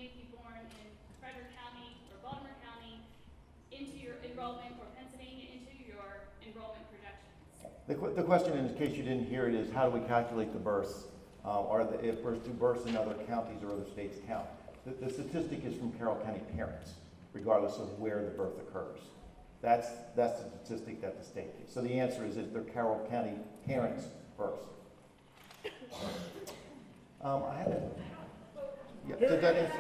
may be born in Frederick County or Baltimore County into your enrollment, or Pennsylvania into your enrollment projections. The question, in case you didn't hear it, is how do we calculate the births? If births do births in other counties or other states count? The statistic is from Carroll County parents, regardless of where the birth occurs. That's the statistic that the state gives. So the answer is they're Carroll County parents' births. I had it. Yeah, did that answer?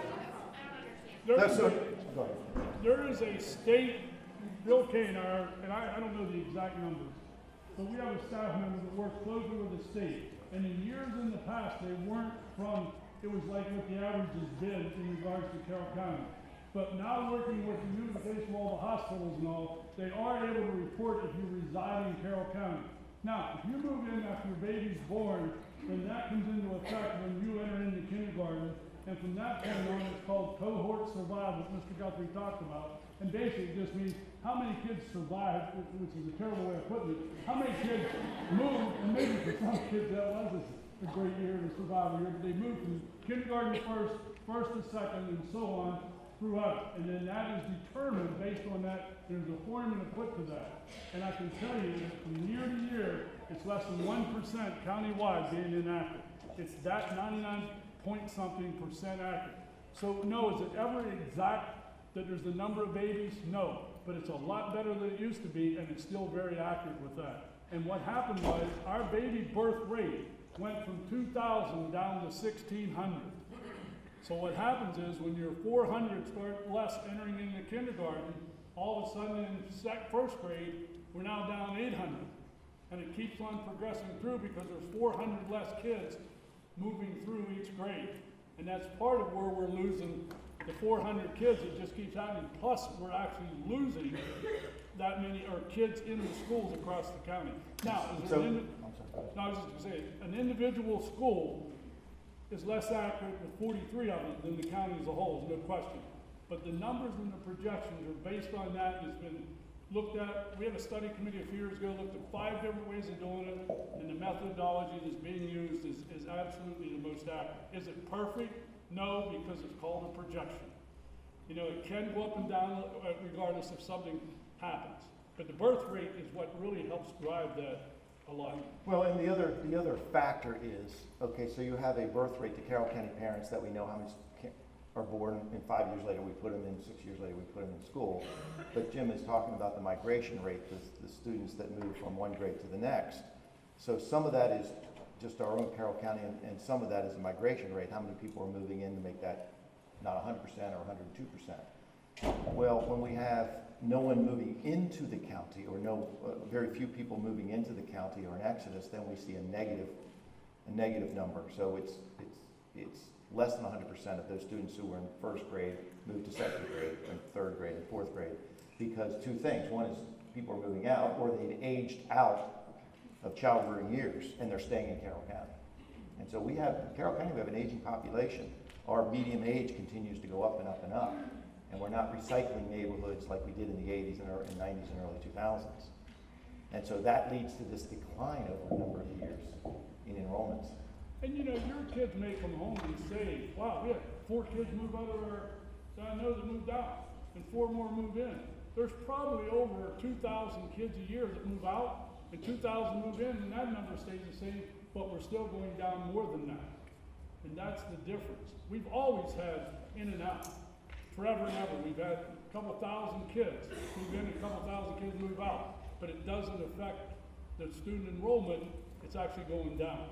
There is a state, Bill Kanar, and I don't know the exact numbers, but we have a staff member that works closely with the state. And in years in the past, they weren't from, it was like what the average has been in regards to Carroll County. But now working with the unification of all the hospitals and all, they are able to report if you reside in Carroll County. Now, if you move in after your baby's born, then that comes into effect when you enter into kindergarten. And from that point on, it's called cohort survival, that Mr. Guthrie talked about. And basically it just means how many kids survive, which is a terrible way of putting it. How many kids move, and maybe for some kids that was a great year to survive a year, but they move from kindergarten first to second, and so on throughout. And then that is determined based on that. There's a formula put to that. And I can tell you that from year to year, it's less than 1% countywide being inactive. It's that 99-point-something% accurate. So no, is it ever exact that there's the number of babies? No, but it's a lot better than it used to be, and it's still very accurate with that. And what happened was our baby birth rate went from 2,000 down to 1,600. So what happens is when your 400 start less entering into kindergarten, all of a sudden in first grade, we're now down 800. And it keeps on progressing through because there's 400 less kids moving through each grade. And that's part of where we're losing the 400 kids. It just keeps happening. Plus, we're actually losing that many kids in the schools across the county. Now, I was just going to say, an individual school is less accurate with 43 of them than the county as a whole, is no question. But the numbers and the projections are based on that, and it's been looked at. We had a study committee a few years ago, looked at 5 different ways of doing it, and the methodology that's being used is absolutely the most accurate. Is it perfect? No, because it's called a projection. You know, it can go up and down regardless if something happens. But the birth rate is what really helps drive that a lot. Well, and the other factor is, okay, so you have a birth rate to Carroll County parents that we know how many are born, and 5 years later we put them in, 6 years later we put them in school. But Jim is talking about the migration rate, the students that move from one grade to the next. So some of that is just our own Carroll County, and some of that is the migration rate, how many people are moving in to make that not 100% or 102%. Well, when we have no one moving into the county, or very few people moving into the county, or an exodus, then we see a negative number. So it's less than 100% of those students who were in first grade move to second grade, and third grade, and fourth grade, because 2 things. One is people are moving out, or they've aged out of childbearing years, and they're staying in Carroll County. And so Carroll County, we have an aging population. Our median age continues to go up and up and up. And we're not recycling neighborhoods like we did in the 80s and 90s and early 2000s. And so that leads to this decline over a number of years in enrollments. And you know, your kids may come home and say, wow, we had 4 kids move out of our, that I know that moved out, and 4 more move in. There's probably over 2,000 kids a year that move out, and 2,000 move in, and that number stays the same, but we're still going down more than that. And that's the difference. We've always had in and out. Forever and ever, we've had a couple thousand kids move in, a couple thousand kids move out, but it doesn't affect the student enrollment. It's actually going down.